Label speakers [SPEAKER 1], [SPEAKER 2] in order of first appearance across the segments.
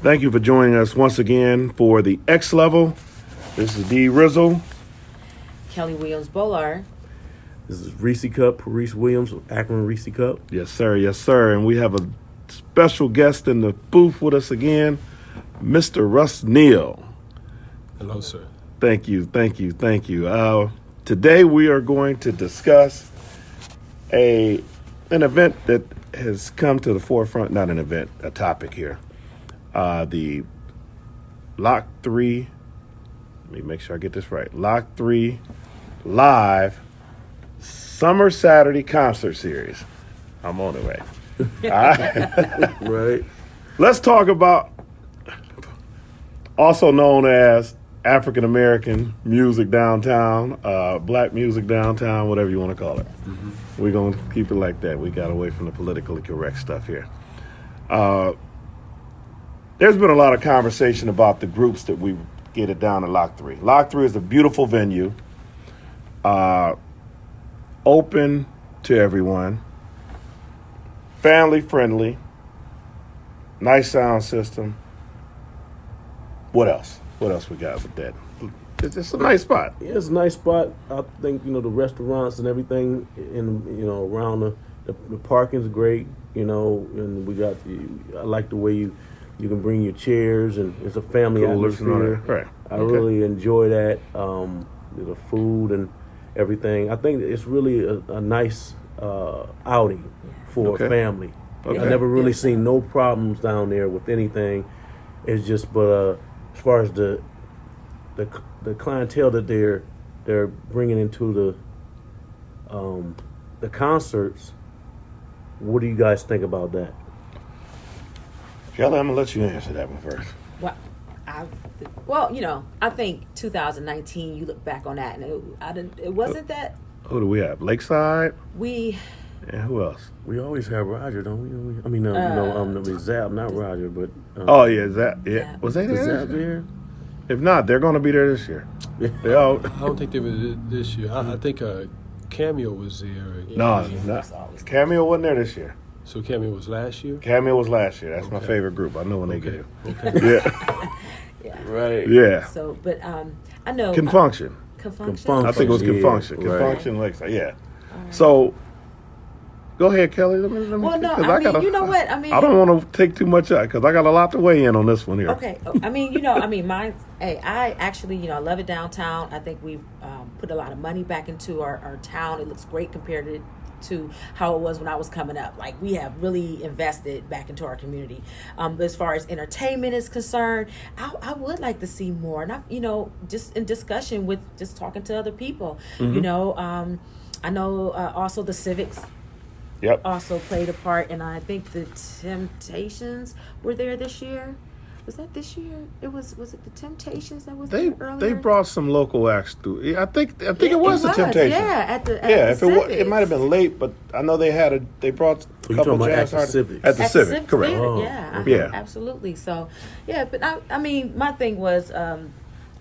[SPEAKER 1] Thank you for joining us once again for the X Level. This is D. Rizzle.
[SPEAKER 2] Kelly Williams-Bolar.
[SPEAKER 3] This is Reese Cup, Reese Williams, Akron Reese Cup.
[SPEAKER 1] Yes, sir. Yes, sir. And we have a special guest in the booth with us again, Mr. Russel Neal.
[SPEAKER 4] Hello, sir.
[SPEAKER 1] Thank you. Today we are going to discuss an event that has come to the forefront, not an event, a topic here. The Lock 3, let me make sure I get this right, Lock 3 Live Summer Saturday Concert Series. I'm on the way. All right.
[SPEAKER 3] Right.
[SPEAKER 1] Let's talk about, also known as African American music downtown, black music downtown, whatever you want to call it. Mm-hmm. We're going to keep it like that. We got away from the politically correct stuff here. There's been a lot of conversation about the groups that we get it down to Lock 3. Lock 3 is a beautiful venue, open to everyone, family friendly, nice sound system. What else? What else we got with that? It's a nice spot.
[SPEAKER 3] Yeah, it's a nice spot. I think, the restaurants and everything around the parking's great, and we got I like the way you can bring your chairs and it's a family atmosphere.
[SPEAKER 1] Right.
[SPEAKER 3] I really enjoy that. The food and everything. I think it's really a nice outing for a family. Okay. I never really seen no problems down there with anything. It's just, but as far as the clientele that they're bringing into the concerts, what do you guys think about that?
[SPEAKER 1] Kelly, I'm gonna let you answer that one first.
[SPEAKER 2] I think 2019. You look back on that, and it wasn't that.
[SPEAKER 1] Who do we have? Lakeside. And who else?
[SPEAKER 3] We always have Roger, don't we? I mean, Zap, not Roger, but.
[SPEAKER 1] Zap. Yeah. Was they there?
[SPEAKER 3] Zap there?
[SPEAKER 1] If not, they're going to be there this year.
[SPEAKER 4] I don't think they were this year. I think Cameo was there.
[SPEAKER 1] No, Cameo wasn't there this year.
[SPEAKER 4] So Cameo was last year?
[SPEAKER 1] Cameo was last year. That's my favorite group. I know when they get it.
[SPEAKER 4] Okay.
[SPEAKER 1] Yeah.
[SPEAKER 3] Right.
[SPEAKER 1] Yeah.
[SPEAKER 2] So, but I know.
[SPEAKER 1] Confunction.
[SPEAKER 2] Confunction?
[SPEAKER 1] I think it was Confunction.
[SPEAKER 3] Yeah,
[SPEAKER 1] Confunction, Lakeside. Yeah. Right. So, go ahead, Kelly. Let me
[SPEAKER 2] you know what?
[SPEAKER 1] I don't want to take too much out because I got a lot to weigh in on this one here.
[SPEAKER 2] Okay. Mine. Hey, I actually, I love it downtown. I think we've put a lot of money back into our town. It looks great compared to how it was when I was coming up. Like, we have really invested back into our community. But as far as entertainment is concerned, I would like to see more. And just in discussion with just talking to other people. Mm-hmm. I know also the Civics.
[SPEAKER 1] Yep.
[SPEAKER 2] Also played a part, and I think the Temptations were there this year. Was that this year? Was it the Temptations that was there earlier?
[SPEAKER 1] They brought some local acts through. I think it was the Temptations.
[SPEAKER 2] Yeah, at the
[SPEAKER 1] it might have been late, but I know they brought a couple of jazz artists at the Civic. Correct.
[SPEAKER 2] Yeah, absolutely. So, yeah, but my thing was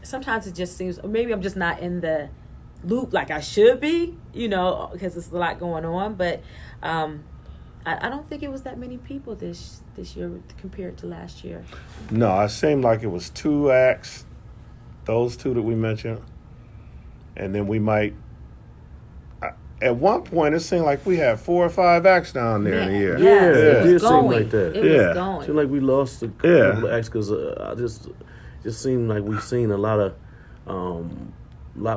[SPEAKER 2] sometimes it just seems, or maybe I'm just not in the loop like I should be, because there's a lot going on, but I don't think it was that many people this year compared to last year.
[SPEAKER 1] No, it seemed like it was two acts, those two that we mentioned, and then we might. At one point, it seemed like we had 4 or 5 acts down there in the year.
[SPEAKER 3] Yeah, it did
[SPEAKER 2] seem
[SPEAKER 3] like that.
[SPEAKER 2] It was going.
[SPEAKER 3] It seemed like we lost a couple of acts because I just seemed like we've seen a lot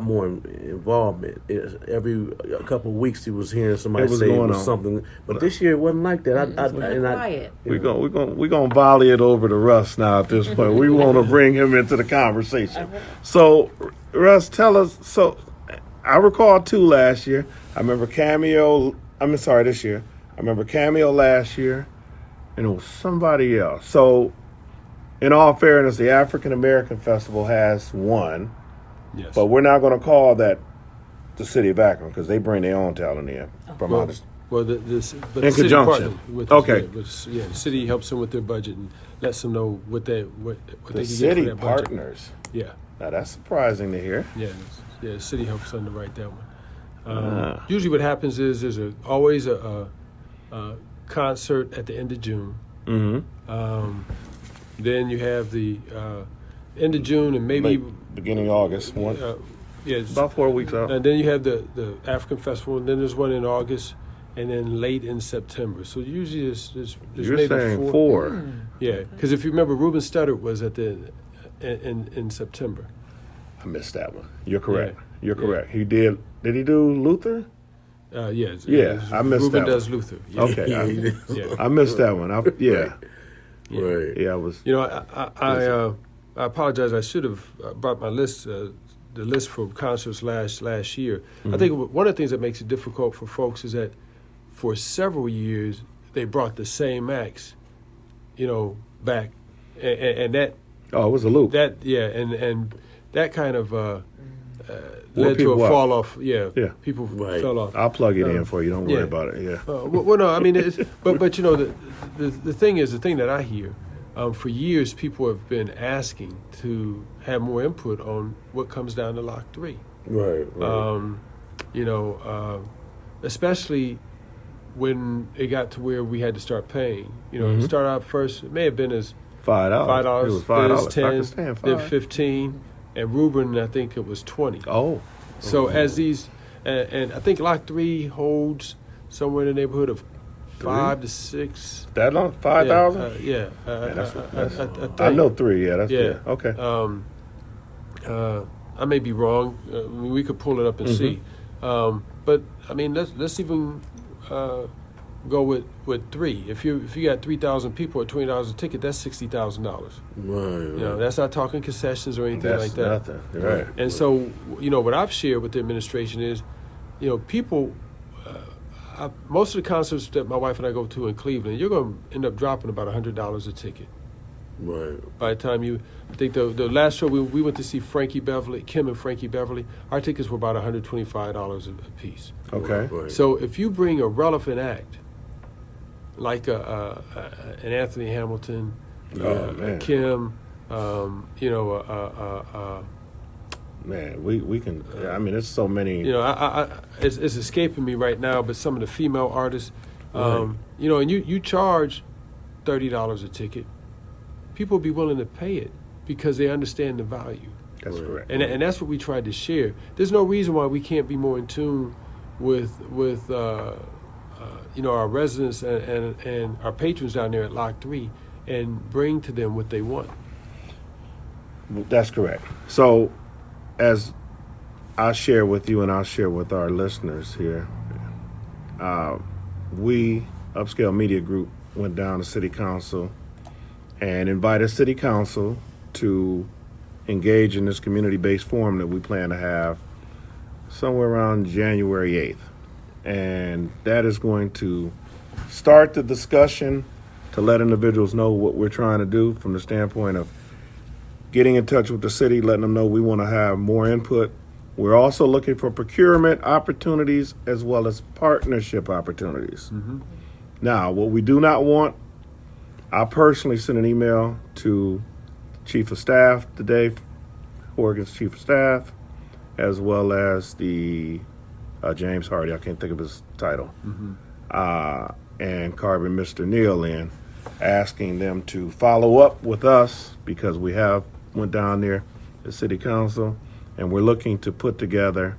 [SPEAKER 3] more involvement. Every couple of weeks, he was hearing somebody say it was something, but this year it wasn't like that.
[SPEAKER 2] Quiet.
[SPEAKER 1] We're gonna volley it over to Russ now. At this point, we want to bring him into the conversation. So, Russ, tell us. So, I recall 2 last year. I remember Cameo. This year. I remember Cameo last year, and it was somebody else. So, in all fairness, the African American Festival has one.
[SPEAKER 4] Yes.
[SPEAKER 1] But we're not going to call that the city of Akron because they bring their own talent in from out of.
[SPEAKER 4] Well, in
[SPEAKER 1] conjunction.
[SPEAKER 4] The city helps them with their budget and lets them know what they can get for their budget.
[SPEAKER 1] The city partners.
[SPEAKER 4] Yeah.
[SPEAKER 1] Now that's surprising to hear.
[SPEAKER 4] Yeah. The city helps underwrite that one. Usually, what happens is there's always a concert at the end of June.
[SPEAKER 1] Mm-hmm.
[SPEAKER 4] Then you have the end of June and maybe
[SPEAKER 1] beginning of August.
[SPEAKER 4] It's
[SPEAKER 1] about 4 weeks out.
[SPEAKER 4] And then you have the African Festival, and then there's one in August, and then late in September. So usually there's
[SPEAKER 1] You're
[SPEAKER 4] maybe
[SPEAKER 1] saying four.
[SPEAKER 4] Yeah, because if you remember, Ruben Studdard was at in September.
[SPEAKER 1] I missed that one. You're correct.
[SPEAKER 4] Yeah.
[SPEAKER 1] You're correct. He did. Did he do Luther?
[SPEAKER 4] Yes.
[SPEAKER 1] Yeah, I missed
[SPEAKER 4] Ruben
[SPEAKER 1] that
[SPEAKER 4] does
[SPEAKER 1] one.
[SPEAKER 4] Luther. Yeah.
[SPEAKER 1] Okay.
[SPEAKER 4] Yeah.
[SPEAKER 1] I missed that one.
[SPEAKER 3] Right.
[SPEAKER 1] Yeah, I was.
[SPEAKER 4] I apologize. I should have brought my list, the list for concerts last year.
[SPEAKER 1] Mm-hmm.
[SPEAKER 4] I think one of the things that makes it difficult for folks is that for several years they brought the same acts, back, and that.
[SPEAKER 1] Oh, it was a loop.
[SPEAKER 4] And that kind of led to a fall off. Yeah. People fell off.
[SPEAKER 1] I'll plug it in for you. Don't worry about it. Yeah.
[SPEAKER 4] Well, no, I mean, but the thing is, the thing that I hear, for years, people have been asking to have more input on what comes down to Lock 3.
[SPEAKER 3] Right.
[SPEAKER 4] Especially when it got to where we had to start paying. It started out first, it may have been as
[SPEAKER 1] $5. It was $5.
[SPEAKER 4] Then
[SPEAKER 1] I
[SPEAKER 4] it's
[SPEAKER 1] can
[SPEAKER 4] 10,
[SPEAKER 1] stand
[SPEAKER 4] then
[SPEAKER 1] $5.
[SPEAKER 4] 15, and Ruben, I think it was 20.
[SPEAKER 1] Oh.
[SPEAKER 4] So as these, and I think Lock 3 holds somewhere in the neighborhood of 5 to 6.
[SPEAKER 1] That long? 5,000?
[SPEAKER 4] Yeah.
[SPEAKER 1] I know 3. Yeah, that's
[SPEAKER 4] yeah.
[SPEAKER 1] Okay.
[SPEAKER 4] I may be wrong. We could pull it up and see. But I mean, let's even go with 3. If you got 3,000 people at $20 a ticket, that's $60,000.
[SPEAKER 3] Right.
[SPEAKER 4] That's not talking concessions or anything
[SPEAKER 1] That's
[SPEAKER 4] like that.
[SPEAKER 1] nothing. Right.
[SPEAKER 4] And so, what I've shared with the administration is, people. Most of the concerts that my wife and I go to in Cleveland, you're going to end up dropping about $100 a ticket.
[SPEAKER 3] Right.
[SPEAKER 4] By the time I think the last show we went to see Kim and Frankie Beverly, our tickets were about $125 a piece.
[SPEAKER 1] Okay.
[SPEAKER 3] Right.
[SPEAKER 4] So if you bring a relevant act, like an Anthony Hamilton,
[SPEAKER 1] man.
[SPEAKER 4] Kim,
[SPEAKER 1] Man, we can. I mean, there's so many.
[SPEAKER 4] It's escaping me right now. But some of the female artists,
[SPEAKER 3] Right.
[SPEAKER 4] and you charge $30 a ticket, people will be willing to pay it because they understand the value.
[SPEAKER 1] That's correct.
[SPEAKER 4] And that's what we tried to share. There's no reason why we can't be more in tune with our residents and our patrons down there at Lock 3 and bring to them what they want.
[SPEAKER 1] That's correct. So, as I share with you and I'll share with our listeners here, we, Upscale Media Group, went down to City Council and invited City Council to engage in this community-based forum that we plan to have somewhere around January 8th. And that is going to start the discussion to let individuals know what we're trying to do from the standpoint of getting in touch with the city, letting them know we want to have more input. We're also looking for procurement opportunities as well as partnership opportunities.
[SPEAKER 4] Mm-hmm.
[SPEAKER 1] Now, what we do not want, I personally sent an email to Chief of Staff today, Oregon's Chief of Staff, as well as the James Hardy, I can't think of his title, and Carbon Mr. Neal in, asking them to follow up with us because we have went down there to City Council, and we're looking to put together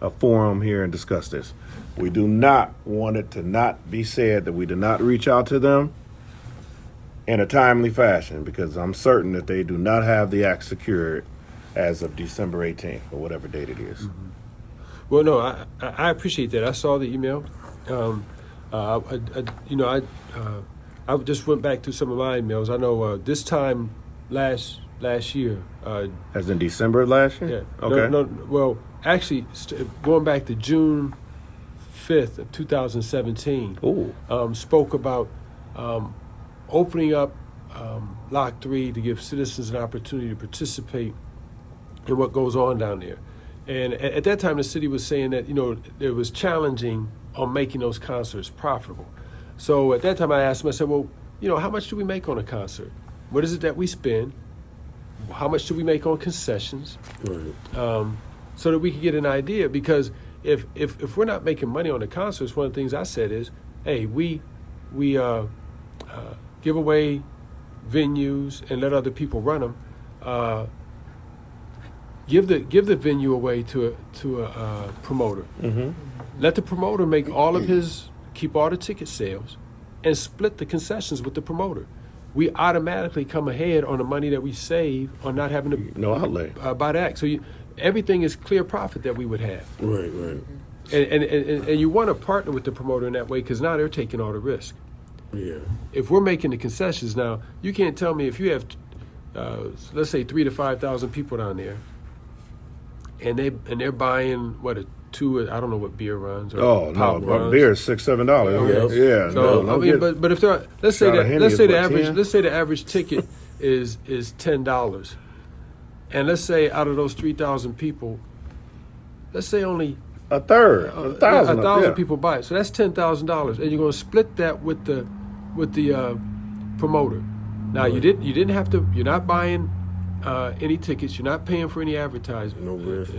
[SPEAKER 1] a forum here and discuss this. We do not want it to not be said that we did not reach out to them in a timely fashion because I'm certain that they do not have the act secured as of December 18th or whatever date it is.
[SPEAKER 4] Mm-hmm. Well, no, I appreciate that. I saw the email. I just went back through some of my emails. I know this time last year.
[SPEAKER 1] As in December of last year?
[SPEAKER 4] Yeah.
[SPEAKER 1] Okay.
[SPEAKER 4] Well, actually, going back to June 5th of 2017, spoke about opening up Lock 3 to give citizens an opportunity to participate in what goes on down there. And at that time, the city was saying that, it was challenging on making those concerts profitable. So at that time, I asked them, I said, well, how much do we make on a concert? What is it that we spend? How much do we make on concessions?
[SPEAKER 3] Right.
[SPEAKER 4] So that we could get an idea. Because if we're not making money on the concerts, one of the things I said is, hey, we give away venues and let other people run them. Give the venue away to a promoter.
[SPEAKER 1] Mm-hmm.
[SPEAKER 4] Let the promoter keep all the ticket sales, and split the concessions with the promoter. We automatically come ahead on the money that we save on not having to
[SPEAKER 1] no outlay
[SPEAKER 4] buy the act. So everything is clear profit that we would have.
[SPEAKER 3] Right, right.
[SPEAKER 4] And you want to partner with the promoter in that way because now they're taking all the risk.
[SPEAKER 3] Yeah.
[SPEAKER 4] If we're making the concessions now, you can't tell me if you have, let's say 3,000 to 5,000 people down there, and they're buying I don't know what beer runs. Or runs.
[SPEAKER 1] Beer is $6-7. Yeah.
[SPEAKER 4] So
[SPEAKER 1] no,
[SPEAKER 4] I mean, but if they're let's say the average ticket is $10, and let's say out of those 3,000 people, let's say only
[SPEAKER 1] a third, 1,000
[SPEAKER 4] people buy it. So that's $10,000, and you're going to split that with the promoter. Now
[SPEAKER 3] Right.
[SPEAKER 4] you didn't have to. You're not buying any tickets. You're not paying for any advertisement.
[SPEAKER 3] No risk.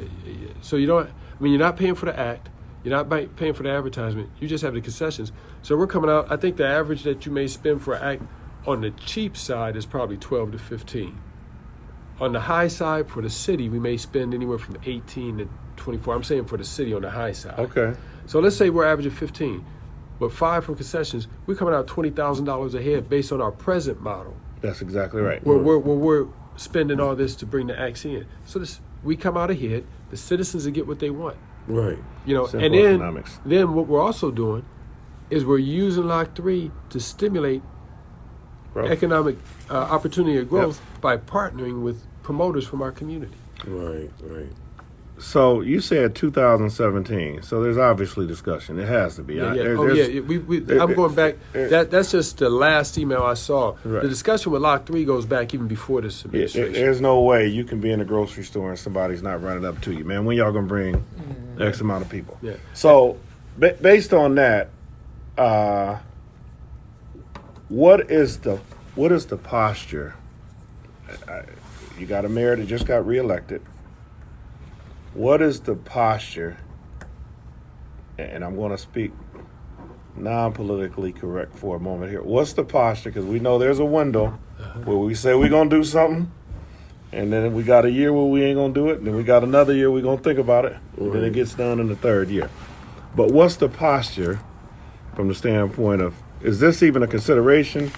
[SPEAKER 4] So you don't. I mean, you're not paying for the act. You're not paying for the advertisement. You just have the concessions. So we're coming out. I think the average that you may spend for an act on the cheap side is probably 12 to 15. On the high side for the city, we may spend anywhere from 18 to 24. I'm saying for the city on the high side.
[SPEAKER 1] Okay.
[SPEAKER 4] So let's say we're averaging 15, but 5 from concessions. We're coming out $20,000 a head based on our present model.
[SPEAKER 1] That's exactly right.
[SPEAKER 4] We're spending all this to bring the acts in. So we come out ahead. The citizens will get what they want.
[SPEAKER 3] Right.
[SPEAKER 1] Simple
[SPEAKER 4] and then
[SPEAKER 1] economics.
[SPEAKER 4] Then what we're also doing is we're using Lock 3 to stimulate economic opportunity and growth by partnering with promoters from our community.
[SPEAKER 3] Right, right.
[SPEAKER 1] So you said 2017. So there's obviously discussion. It has to be.
[SPEAKER 4] I'm going back. That's just the last email I saw.
[SPEAKER 1] Right.
[SPEAKER 4] The discussion with Lock 3 goes back even before this administration.
[SPEAKER 1] There's no way you can be in a grocery store and somebody's not running up to you, man. When y'all gonna bring X amount of people?
[SPEAKER 4] Yeah.
[SPEAKER 1] So based on that, what is the posture? You got a mayor that just got reelected. What is the posture, and I'm going to speak non-politically correct for a moment here. What's the posture? Because we know there's a window where we say we're going to do something, and then we got a year where we ain't going to do it, and then we got another year we're going to think about it, and then it gets done in the third year. But what's the posture from the standpoint of, is this even a consideration?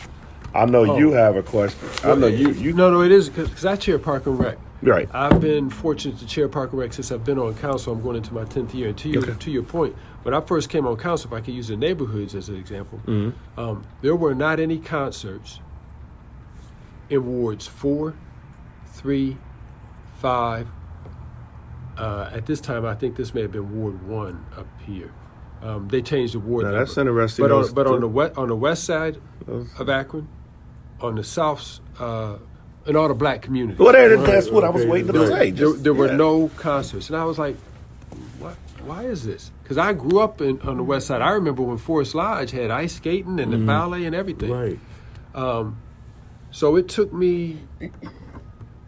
[SPEAKER 1] I know you have a question. I know you.
[SPEAKER 4] No, it is, because I chair Park and Rec.
[SPEAKER 1] Right.
[SPEAKER 4] I've been fortunate to chair Park and Rec since I've been on council. I'm going into my 10th year. And to your point, when I first came on council, if I could use the neighborhoods as an example, there were not any concerts in wards 4, 3, 5. At this time, I think this may have been Ward 1 up here. They changed the ward number.
[SPEAKER 1] That's interesting.
[SPEAKER 4] But on the west side of Akron, on the south, in all the black communities.
[SPEAKER 1] Well, that's what I was waiting to say.
[SPEAKER 4] There were no concerts. And I was like, what? Why is this? Because I grew up on the west side. I remember when Forest Lodge had ice skating and the ballet and everything.
[SPEAKER 3] Right.
[SPEAKER 4] So it took me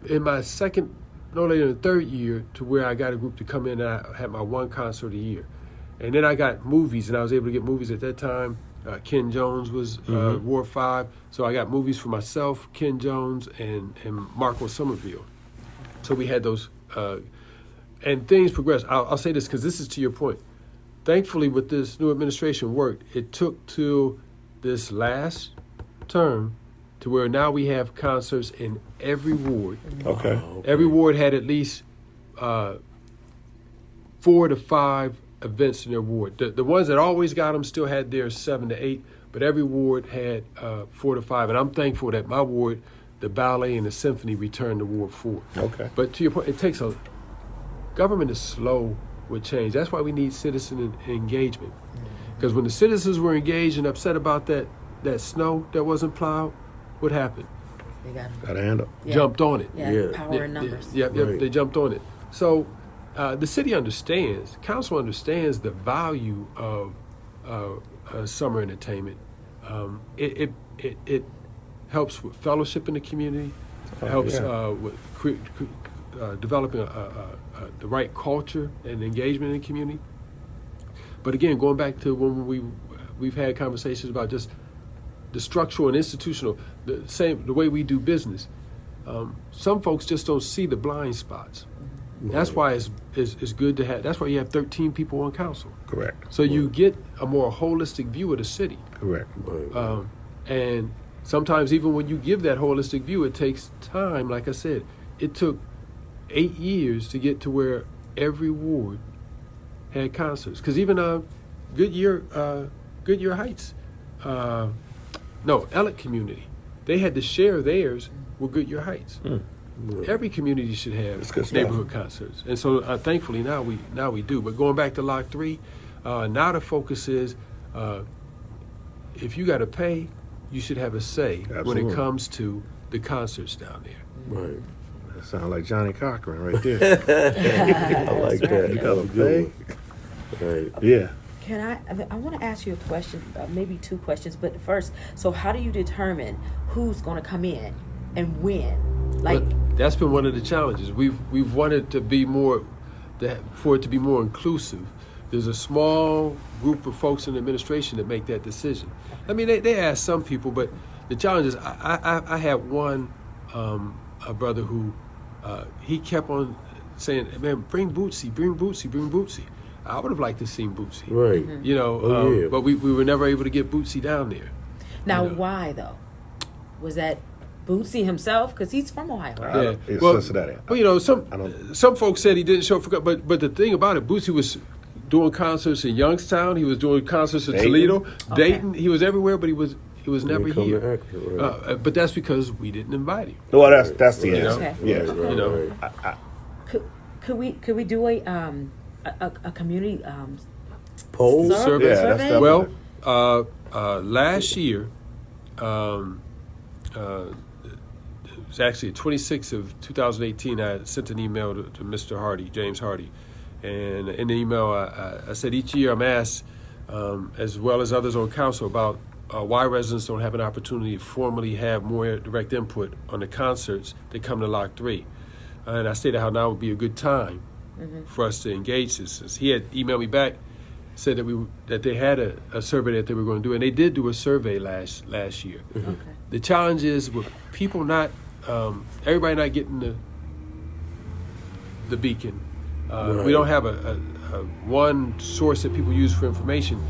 [SPEAKER 4] in my second, no later than third year, to where I got a group to come in and I had my one concert a year. And then I got movies, and I was able to get movies at that time. Ken Jones was Ward 5. So I got movies for myself, Ken Jones, and Marco Somerville. So we had those, and things progressed. I'll say this because this is to your point. Thankfully, with this new administration worked, it took to this last term to where now we have concerts in every ward.
[SPEAKER 1] Okay.
[SPEAKER 4] Every ward had at least 4 to 5 events in their ward. The ones that always got them still had their 7 to 8, but every ward had 4 to 5. And I'm thankful that my ward, the ballet and the symphony, returned to Ward 4.
[SPEAKER 1] Okay.
[SPEAKER 4] But to your point, government is slow with change. That's why we need citizen engagement. Because when the citizens were engaged and upset about that snow that wasn't plowed, what happened?
[SPEAKER 2] They
[SPEAKER 1] got a hand up.
[SPEAKER 4] Jumped on it.
[SPEAKER 2] Yeah, power in numbers.
[SPEAKER 4] Right. They jumped on it. So the city understands, council understands the value of summer entertainment. It helps with fellowship in the community. It helps with developing the right culture and engagement in the community. But again, going back to when we've had conversations about just the structural and institutional, the way we do business. Some folks just don't see the blind spots. That's why it's good to have. That's why you have 13 people on council.
[SPEAKER 1] Correct.
[SPEAKER 4] So you get a more holistic view of the city.
[SPEAKER 1] Correct.
[SPEAKER 4] And sometimes even when you give that holistic view, it takes time. Like I said, it took 8 years to get to where every ward had concerts. Because even Goodyear Heights, Elliott community, they had to share theirs with Goodyear Heights. Every community should have neighborhood concerts, and so thankfully now we do. But going back to Lock 3, now the focus is if you got to pay, you should have a say when it comes to the concerts down there.
[SPEAKER 3] Right.
[SPEAKER 1] That sounds like Johnny Cochran right there.
[SPEAKER 3] I like that.
[SPEAKER 1] You got to pay.
[SPEAKER 3] Right.
[SPEAKER 1] Yeah.
[SPEAKER 2] I want to ask you a question, maybe 2 questions, but first, so how do you determine who's going to come in and when?
[SPEAKER 4] But that's been one of the challenges. We've wanted to be for it to be more inclusive. There's a small group of folks in the administration that make that decision. I mean, they ask some people, but the challenge is I had one a brother who he kept on saying, "Man, bring Bootsy, bring Bootsy, bring Bootsy." I would have liked to see Bootsy,
[SPEAKER 3] right?
[SPEAKER 4] You know, but we were never able to get Bootsy down there.
[SPEAKER 2] Now, why though? Was that Bootsy himself? Because he's from Ohio.
[SPEAKER 1] Right?
[SPEAKER 4] Yeah.
[SPEAKER 1] Well, Cincinnati.
[SPEAKER 4] Well, you know, some folks said he didn't show up for, but the thing about it, Bootsy was doing concerts in Youngstown. He was doing concerts in Toledo, Dayton. He was everywhere, but he was never here.
[SPEAKER 3] Akron, right.
[SPEAKER 4] But that's because we didn't invite him.
[SPEAKER 1] Well, that's the answer.
[SPEAKER 2] Okay.
[SPEAKER 1] Yeah.
[SPEAKER 3] Right,
[SPEAKER 4] you know,
[SPEAKER 2] could we do a community
[SPEAKER 3] poll
[SPEAKER 4] survey?
[SPEAKER 1] Yeah, that's
[SPEAKER 4] Well, last year, it was actually the 26th of 2018. I sent an email to Mr. Hardy, James Hardy, and in the email I said each year I'm asked, as well as others on council, about why residents don't have an opportunity to formally have more direct input on the concerts that come to Lock 3. And I stated how now would be a good time for us to engage this. He had emailed me back, said that they had a survey that they were going to do, and they did do a survey last year.
[SPEAKER 2] Okay.
[SPEAKER 4] The challenge is with people not, everybody not getting the beacon.
[SPEAKER 3] Right.
[SPEAKER 4] We don't have a one source that people use for information.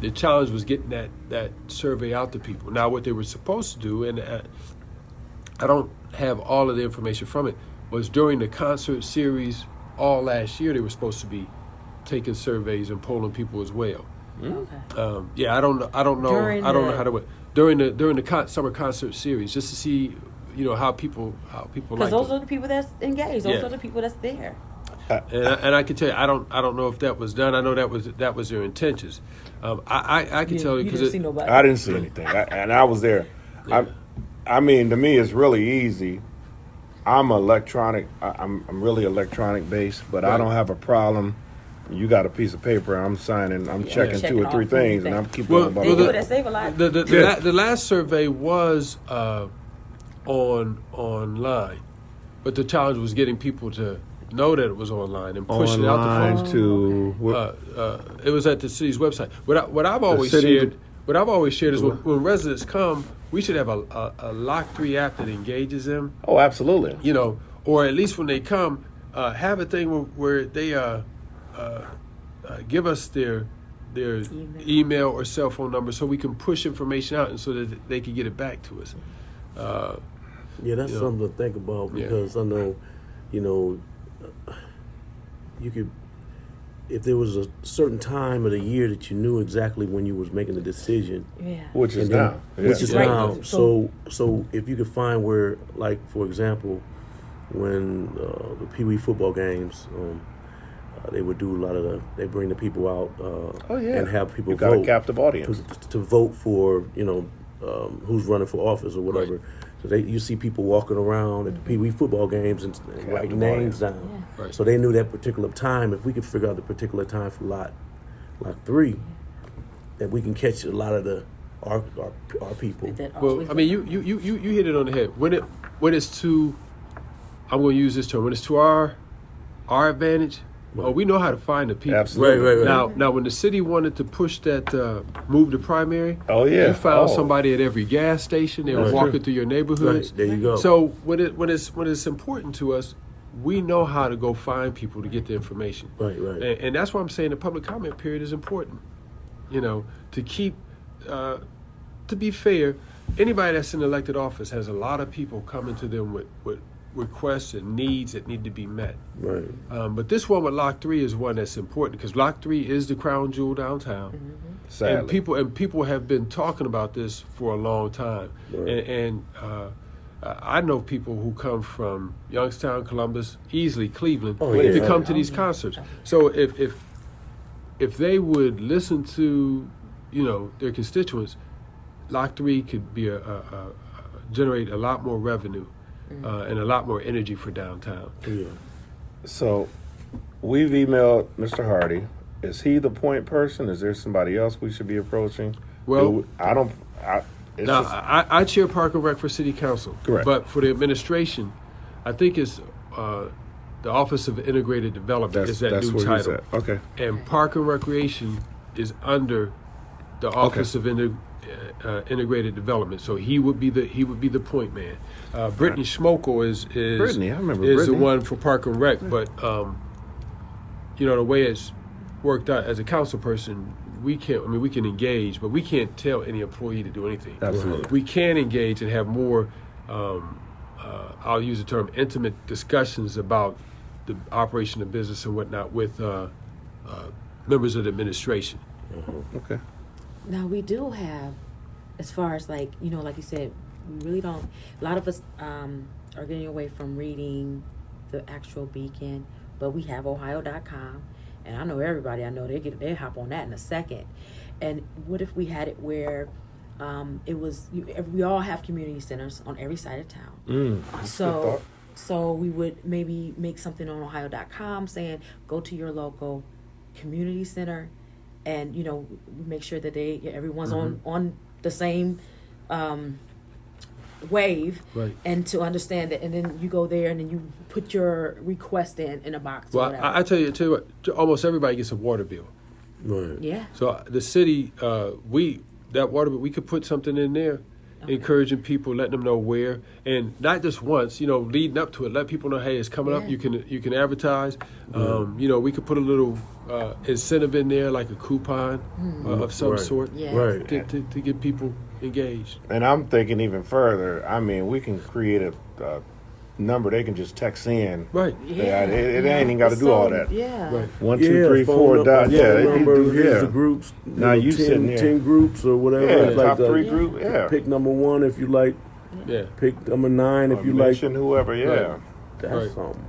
[SPEAKER 4] The challenge was getting that survey out to people. Now, what they were supposed to do, and I don't have all of the information from it, was during the concert series all last year, they were supposed to be taking surveys and polling people as well.
[SPEAKER 2] Okay.
[SPEAKER 4] Yeah, I don't know how to went during the summer concert series, just to see, you know, how people like.
[SPEAKER 2] Because those are the people that's engaged. Those are the people that's there.
[SPEAKER 4] And I can tell you, I don't know if that was done. I know that was their intentions. I can tell you because
[SPEAKER 1] I didn't see anything, and I was there.
[SPEAKER 4] Yeah.
[SPEAKER 1] I mean, to me, it's really easy. I'm electronic. I'm really electronic based, but right. I don't have a problem. You got a piece of paper. I'm signing. I'm checking 2 or 3 things, and I'm keeping going.
[SPEAKER 2] That save a lot.
[SPEAKER 4] The last survey was online, but the challenge was getting people to know that it was online and pushing it out the phones. It was at the city's website. What I've always shared is when residents come, we should have a Lock 3 app that engages them.
[SPEAKER 1] Oh, absolutely.
[SPEAKER 4] You know, or at least when they come, have a thing where they give us their email or cell phone number so we can push information out and so that they can get it back to us.
[SPEAKER 3] Yeah, that's something to think about because I know, you know, you could, if there was a certain time of the year that you knew exactly when you was making the decision,
[SPEAKER 1] which is now,
[SPEAKER 3] So if you could find where, like for example, when the Pee Wee football games, they would do a lot of they bring the people out and have people
[SPEAKER 1] got
[SPEAKER 3] vote,
[SPEAKER 1] a captive audience
[SPEAKER 3] to vote for, you know, who's running for office or whatever. Right. So you see people walking around at the Pee Wee football games and writing names down.
[SPEAKER 2] Yeah.
[SPEAKER 4] Right.
[SPEAKER 3] So they knew that particular time. If we could figure out the particular time for Lock 3, that we can catch a lot of our people.
[SPEAKER 4] Well, I mean, you hit it on the head. When it's to, I'm going to use this term. When it's to our advantage, we know how to find the people.
[SPEAKER 1] Absolutely.
[SPEAKER 3] Right.
[SPEAKER 4] Now, when the city wanted to push that move to primary, you found somebody at every gas station. They were walking through your neighborhoods.
[SPEAKER 3] Right. There you go.
[SPEAKER 4] So when it's important to us, we know how to go find people to get the information.
[SPEAKER 3] Right.
[SPEAKER 4] And that's why I'm saying the public comment period is important. To keep, to be fair, anybody that's in elected office has a lot of people coming to them with requests and needs that need to be met.
[SPEAKER 3] Right.
[SPEAKER 4] But this one with Lock 3 is one that's important because Lock 3 is the crown jewel downtown.
[SPEAKER 1] Sadly.
[SPEAKER 4] And people have been talking about this for a long time.
[SPEAKER 3] Right.
[SPEAKER 4] And I know people who come from Youngstown, Columbus, easily Cleveland, to come to these concerts. So if they would listen to, their constituents, Lock 3 could be generate a lot more revenue and a lot more energy for downtown.
[SPEAKER 3] Yeah.
[SPEAKER 1] So we've emailed Mr. Hardy. Is he the point person? Is there somebody else we should be approaching?
[SPEAKER 4] Well,
[SPEAKER 1] I
[SPEAKER 4] I chair Park and Rec for City Council.
[SPEAKER 1] Correct.
[SPEAKER 4] But for the administration, I think it's the Office of Integrated Development is that new title.
[SPEAKER 1] Okay.
[SPEAKER 4] And Park and Recreation is under the Office of Integrated Development. So he would be the point man. Brittany Schmokel is
[SPEAKER 1] Brittany, I remember
[SPEAKER 4] is
[SPEAKER 1] Brittany.
[SPEAKER 4] the one for Park and Rec. But the way it's worked out as a council person, we can engage, but we can't tell any employee to do anything.
[SPEAKER 1] Absolutely.
[SPEAKER 4] We can engage and have more, I'll use the term, intimate discussions about the operation of business and whatnot with members of the administration.
[SPEAKER 1] Okay.
[SPEAKER 2] Now we do have, as far as like you said, we really don't. A lot of us are getting away from reading the actual Beacon, but we have Ohio.com, and I know everybody. I know they hop on that in a second. And what if we had it where it was we all have community centers on every side of town. So we would maybe make something on Ohio.com saying go to your local community center, and make sure that everyone's on the same wave,
[SPEAKER 4] right?
[SPEAKER 2] And to understand that, and then you go there and then you put your request in a box.
[SPEAKER 4] Well, I tell you what, almost everybody gets a water bill.
[SPEAKER 3] Right.
[SPEAKER 2] Yeah.
[SPEAKER 4] So the city, that water bill, we could put something in there. Okay. Encouraging people, letting them know where, and not just once, leading up to it, let people know, hey, it's coming up. You can advertise. We could put a little incentive in there, like a coupon of some sort,
[SPEAKER 3] right,
[SPEAKER 4] to get people engaged.
[SPEAKER 1] And I'm thinking even further. I mean, we can create a number they can just text in.
[SPEAKER 4] Right.
[SPEAKER 1] Yeah. It ain't even got to do all that.
[SPEAKER 2] Yeah.
[SPEAKER 4] Right.
[SPEAKER 1] 1, 2, 3, 4.
[SPEAKER 3] The groups.
[SPEAKER 1] Now you sitting there.
[SPEAKER 3] 10 groups or whatever.
[SPEAKER 1] Yeah. Top 3 group. Yeah.
[SPEAKER 3] Pick number 1 if you like.
[SPEAKER 4] Yeah.
[SPEAKER 3] Pick number 9 if you like.
[SPEAKER 1] Whoever. Yeah.
[SPEAKER 4] Right.
[SPEAKER 3] That's something.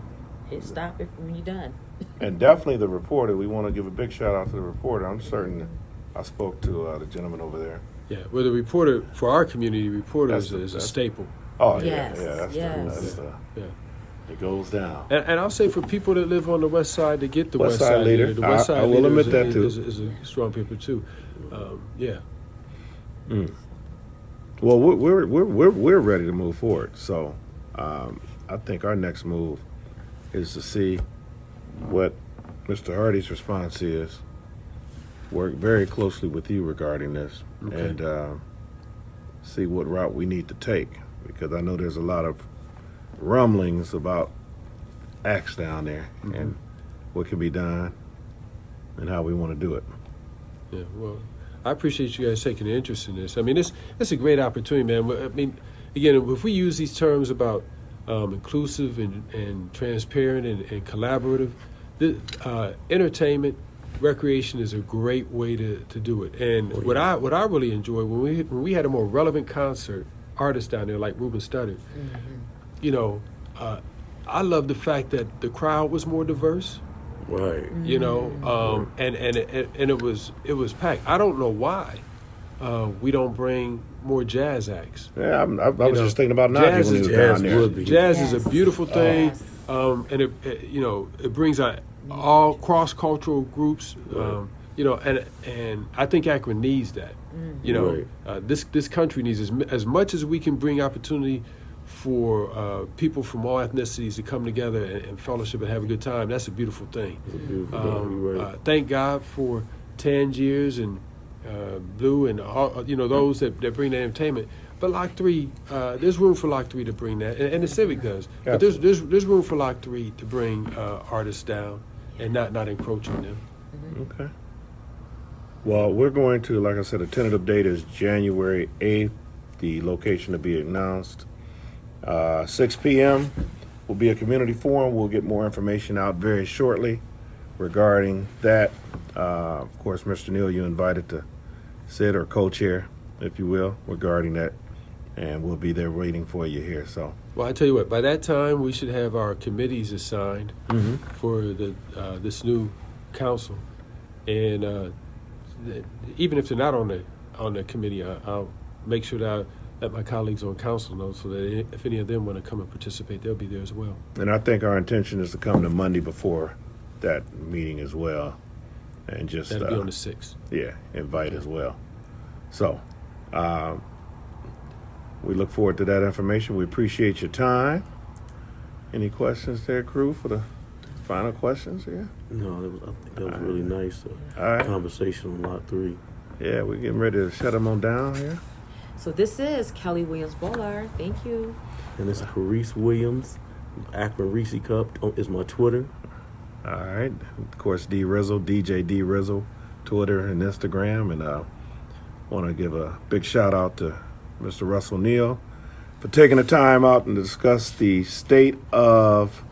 [SPEAKER 2] Stop it when you're done.
[SPEAKER 1] And definitely the reporter. We want to give a big shout out to the reporter. I'm certain I spoke to the gentleman over there.
[SPEAKER 4] Yeah. Well, the reporter for our community, is a staple.
[SPEAKER 1] Oh
[SPEAKER 2] yes.
[SPEAKER 1] That's it goes down.
[SPEAKER 4] And I'll say for people that live on the west side, to get the
[SPEAKER 1] West Side leader.
[SPEAKER 4] the west side
[SPEAKER 1] I will
[SPEAKER 4] leader
[SPEAKER 1] admit that too.
[SPEAKER 4] is a strong paper too. Yeah.
[SPEAKER 1] Well, we're ready to move forward. So I think our next move is to see what Mr. Hardy's response is. Work very closely with you regarding this, and see what route we need to take, because I know there's a lot of rumblings about acts down there and what can be done and how we want to do it.
[SPEAKER 4] Yeah, well, I appreciate you guys taking an interest in this. I mean, it's a great opportunity, man. I mean, again, if we use these terms about inclusive and transparent and collaborative, entertainment, recreation is a great way to do it. And what I really enjoy when we had a more relevant concert, artists down there like Ruben Studdard, I love the fact that the crowd was more diverse.
[SPEAKER 3] Right.
[SPEAKER 4] And it was packed. I don't know why we don't bring more jazz acts.
[SPEAKER 1] Yeah, I was just thinking about Najee when he was down there.
[SPEAKER 4] Jazz is a beautiful thing, and it brings out all cross-cultural groups. And I think Akron needs that. This country needs as much as we can bring opportunity for people from all ethnicities to come together and fellowship and have a good time. That's a beautiful thing. Thank God for Tangiers and Blue and all, those that bring that entertainment. But Lock 3, there's room for Lock 3 to bring that, and the Civic does. But there's room for Lock 3 to bring artists down and not encroach on them.
[SPEAKER 1] Okay. Well, we're going to, like I said, the tentative date is January 8th. The location to be announced. 6 p.m. will be a community forum. We'll get more information out very shortly regarding that. Of course, Mr. Neal, you invited to sit or co-chair, if you will, regarding that. And we'll be there waiting for you here. So,
[SPEAKER 4] well, I tell you what, by that time, we should have our committees assigned for this new council. And even if they're not on the committee, I'll make sure that I let my colleagues on council know so that if any of them want to come and participate, they'll be there as well.
[SPEAKER 1] And I think our intention is to come to Monday before that meeting as well, and just
[SPEAKER 4] that'll be on the 6th.
[SPEAKER 1] Yeah, invite as well. So, we look forward to that information. We appreciate your time. Any questions there, crew, for the final questions? Yeah.
[SPEAKER 3] No, I think that was really nice. Conversation on Lot 3.
[SPEAKER 1] Yeah, we're getting ready to shut them on down here.
[SPEAKER 2] So this is Kelly Williams Bollard. Thank you.
[SPEAKER 3] And it's Carice Williams. Akron Reese Cup is my Twitter.
[SPEAKER 1] All right. Of course, D Rizzle, DJ D Rizzle, Twitter and Instagram. And I want to give a big shout out to Mr. Russel Neal for taking the time out and discuss the state of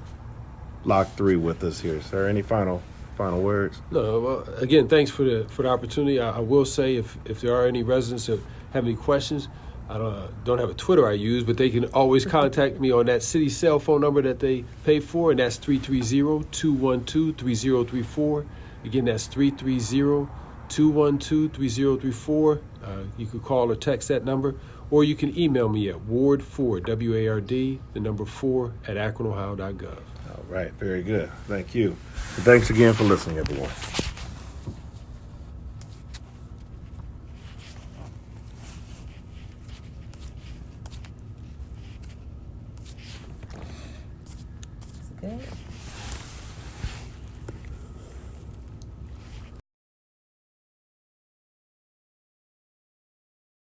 [SPEAKER 1] Lock 3 with us here. Sir, any final words?
[SPEAKER 4] No. Well, again, thanks for the opportunity. I will say if there are any residents that have any questions, I don't have a Twitter I use, but they can always contact me on that city cell phone number that they pay for, and that's 330-212-3034. Again, that's 330-212-3034. You could call or text that number, or you can email me at ward4, W-A-R-D, the number 4, at akronohio.gov.
[SPEAKER 1] All right, very good. Thank you. And thanks again for listening, everyone.
[SPEAKER 2] Good.